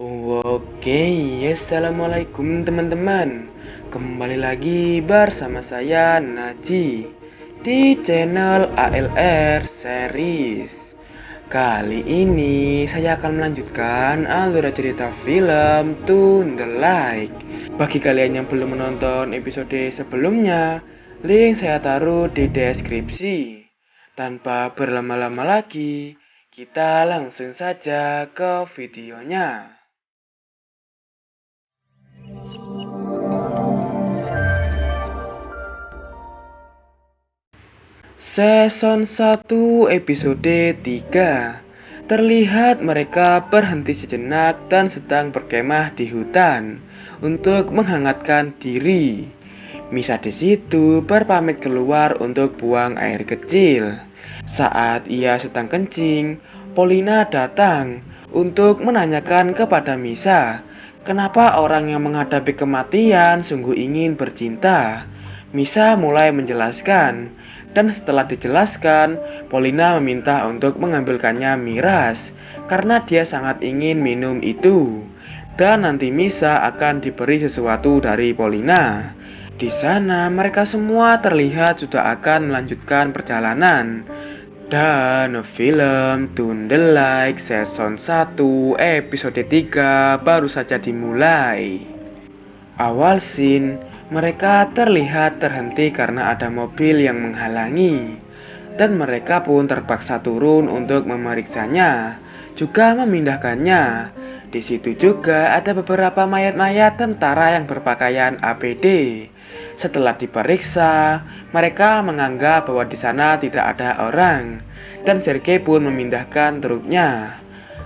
Oke, assalamualaikum teman-teman. Kembali lagi bersama saya Naji di channel ALR Series. Kali ini saya akan melanjutkan alur cerita film Tune the Light. Bagi kalian yang belum menonton episode sebelumnya, link saya taruh di deskripsi. Tanpa berlama-lama lagi, kita langsung saja ke videonya. Season 1 episode 3. Terlihat mereka berhenti sejenak dan sedang berkemah di hutan untuk menghangatkan diri. Misa di situ berpamit keluar untuk buang air kecil. Saat ia sedang kencing, Polina datang untuk menanyakan kepada Misa, kenapa orang yang menghadapi kematian sungguh ingin bercinta. Misa mulai menjelaskan, dan setelah dijelaskan, Polina meminta untuk mengambilkannya miras karena dia sangat ingin minum itu. Dan nanti Misa akan diberi sesuatu dari Polina. Di sana mereka semua terlihat sudah akan melanjutkan perjalanan. Dan film Tune the Light Season 1 episode 3 baru saja dimulai. Awal scene, mereka terlihat terhenti karena ada mobil yang menghalangi. Dan mereka pun terpaksa turun untuk memeriksanya, juga memindahkannya. Di situ juga ada beberapa mayat-mayat tentara yang berpakaian APD. Setelah diperiksa, mereka menganggap bahwa di sana tidak ada orang, dan Sergei pun memindahkan truknya.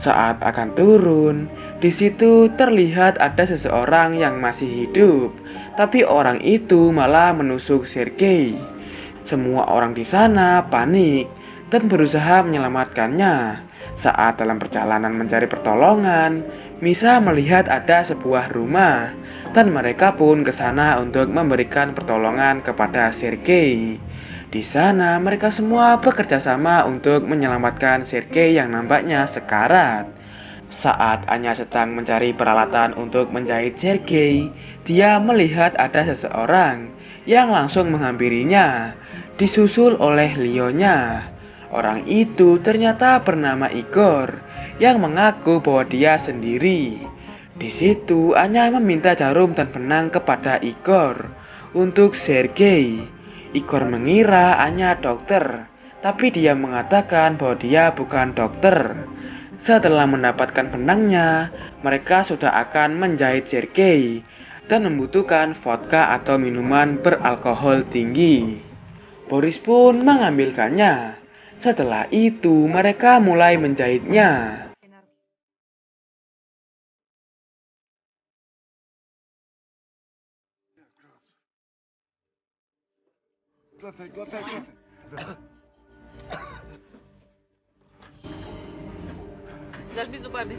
Saat akan turun, di situ terlihat ada seseorang yang masih hidup, tapi orang itu malah menusuk Sergei. Semua orang di sana panik dan berusaha menyelamatkannya. Saat dalam perjalanan mencari pertolongan, Misa melihat ada sebuah rumah dan mereka pun ke sana untuk memberikan pertolongan kepada Sergei. Di sana mereka semua bekerja sama untuk menyelamatkan Sergei yang nampaknya sekarat. Saat Anya sedang mencari peralatan untuk menjahit Sergei, dia melihat ada seseorang yang langsung menghampirinya, disusul oleh Leonya. Orang itu ternyata bernama Igor, yang mengaku bahwa dia sendiri. Di situ Anya meminta jarum dan benang kepada Igor untuk Sergei. Igor mengira Anya dokter, tapi dia mengatakan bahwa dia bukan dokter. Setelah mendapatkan benangnya, mereka sudah akan menjahit Sergei dan membutuhkan vodka atau minuman beralkohol tinggi. Boris pun mengambilkannya. Setelah itu, mereka mulai menjahitnya. Зажми зубами.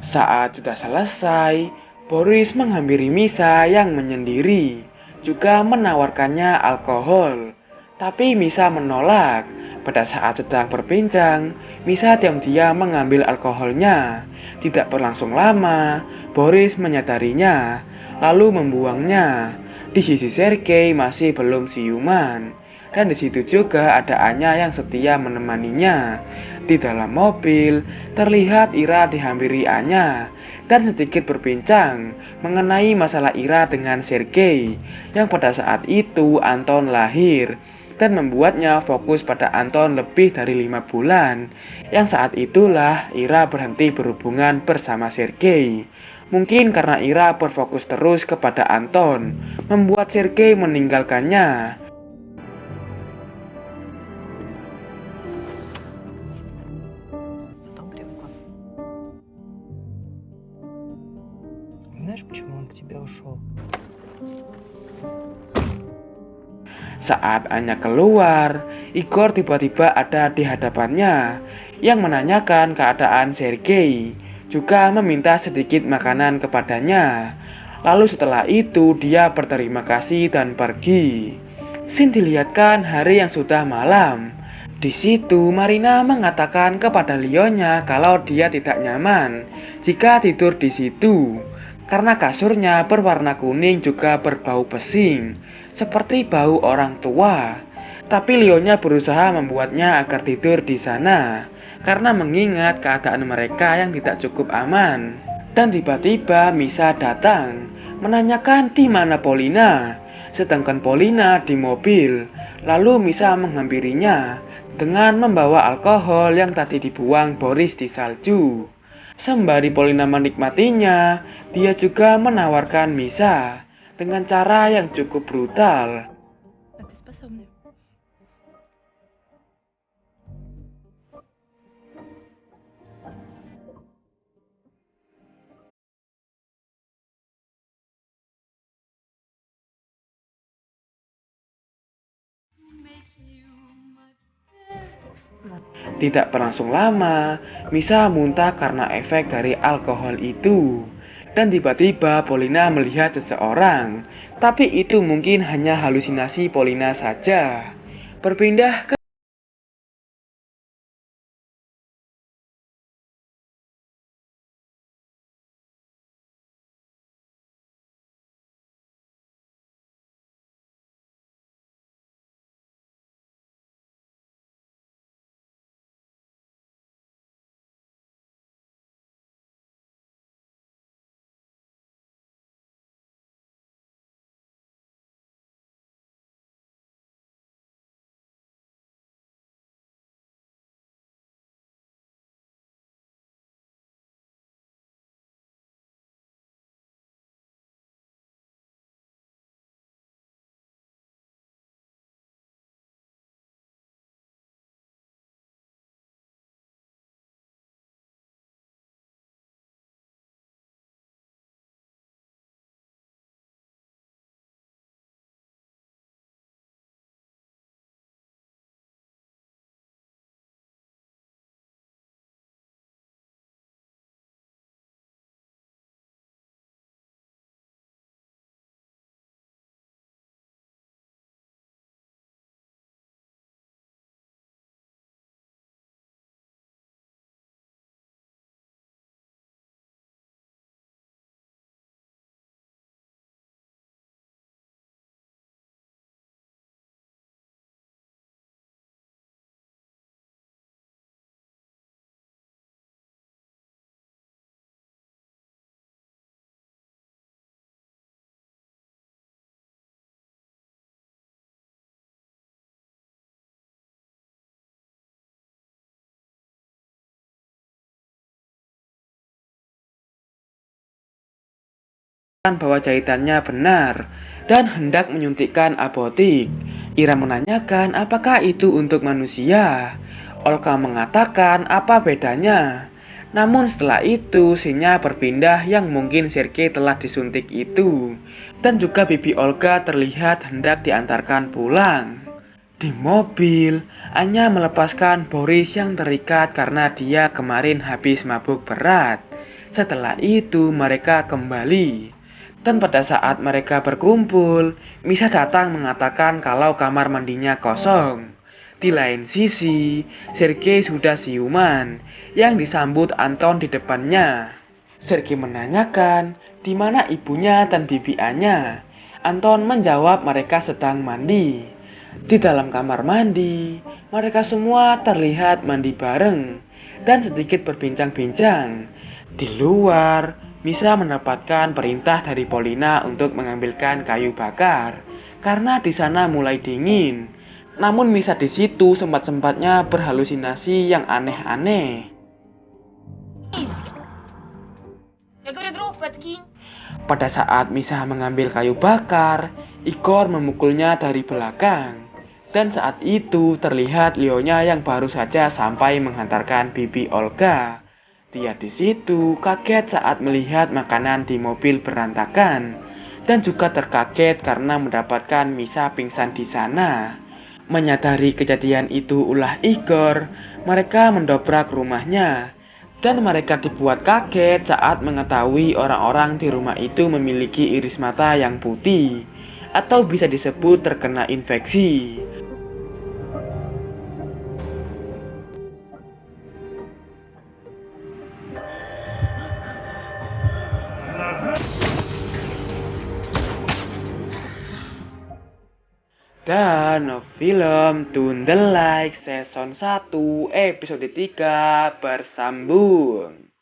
Saat sudah selesai, Boris menghampiri Misa yang menyendiri, juga menawarkannya alkohol. Tapi Misa menolak. Pada saat sedang berbincang, Misa diam-diam mengambil alkoholnya. Tidak berlangsung lama, Boris menyadarinya, lalu membuangnya. Di sisi Sergei masih belum siuman, dan di situ juga ada Anya yang setia menemaninya. Di dalam mobil, terlihat Ira dihampiri Anya dan sedikit berbincang mengenai masalah Ira dengan Sergei, yang pada saat itu Anton lahir dan membuatnya fokus pada Anton lebih dari 5 bulan. Yang saat itulah Ira berhenti berhubungan bersama Sergei. Mungkin karena Ira berfokus terus kepada Anton, membuat Sergei meninggalkannya. Потом ревком. Знаешь, почему он к тебе ушел? Saat Anya keluar, Igor tiba-tiba ada di hadapannya yang menanyakan keadaan Sergei, juga meminta sedikit makanan kepadanya. Lalu setelah itu dia berterima kasih dan pergi. Sin dilihatkan hari yang sudah malam. Di situ Marina mengatakan kepada Leonya kalau dia tidak nyaman jika tidur di situ karena kasurnya berwarna kuning juga berbau pesing seperti bau orang tua. Tapi Leonya berusaha membuatnya agar tidur di sana karena mengingat keadaan mereka yang tidak cukup aman. Dan tiba-tiba Misa datang menanyakan di mana Polina, sedangkan Polina di mobil. Lalu Misa menghampirinya dengan membawa alkohol yang tadi dibuang Boris di salju. Sembari Polina menikmatinya, dia juga menawarkan Misa dengan cara yang cukup brutal. А ты способный. Tidak berlangsung lama, Misa muntah karena efek dari alkohol itu. Dan tiba-tiba Polina melihat seseorang, tapi itu mungkin hanya halusinasi Polina saja. Berpindah ke bahwa jahitannya benar dan hendak menyuntikkan apotik. Ira menanyakan apakah itu untuk manusia. Olga mengatakan apa bedanya. Namun setelah itu Sinnya berpindah yang mungkin Sergei telah disuntik itu. Dan juga bibi Olga terlihat hendak diantarkan pulang. Di mobil, Anya melepaskan Boris yang terikat karena dia kemarin habis mabuk berat. Setelah itu mereka kembali. Dan pada saat mereka berkumpul, Misa datang mengatakan kalau kamar mandinya kosong. Di lain sisi, Sergei sudah siuman, yang disambut Anton di depannya. Sergei menanyakan di mana ibunya dan bibi Anya. Anton menjawab mereka sedang mandi. Di dalam kamar mandi, mereka semua terlihat mandi bareng dan sedikit berbincang-bincang. Di luar, Misa mendapatkan perintah dari Polina untuk mengambilkan kayu bakar karena di sana mulai dingin. Namun Misa di situ sempat-sempatnya berhalusinasi yang aneh-aneh. Я говорю, дров подкинь. Pada saat Misa mengambil kayu bakar, Igor memukulnya dari belakang. Dan saat itu terlihat Leonya yang baru saja sampai menghantarkan bibi Olga. Dia di situ kaget saat melihat makanan di mobil berantakan dan juga terkaget karena mendapatkan Misa pingsan di sana. Menyadari kejadian itu ulah Igor, mereka mendobrak rumahnya dan mereka dibuat kaget saat mengetahui orang-orang di rumah itu memiliki iris mata yang putih. atau bisa disebut terkena infeksi. Dan film Tune the Like Season 1 episode 3 bersambung.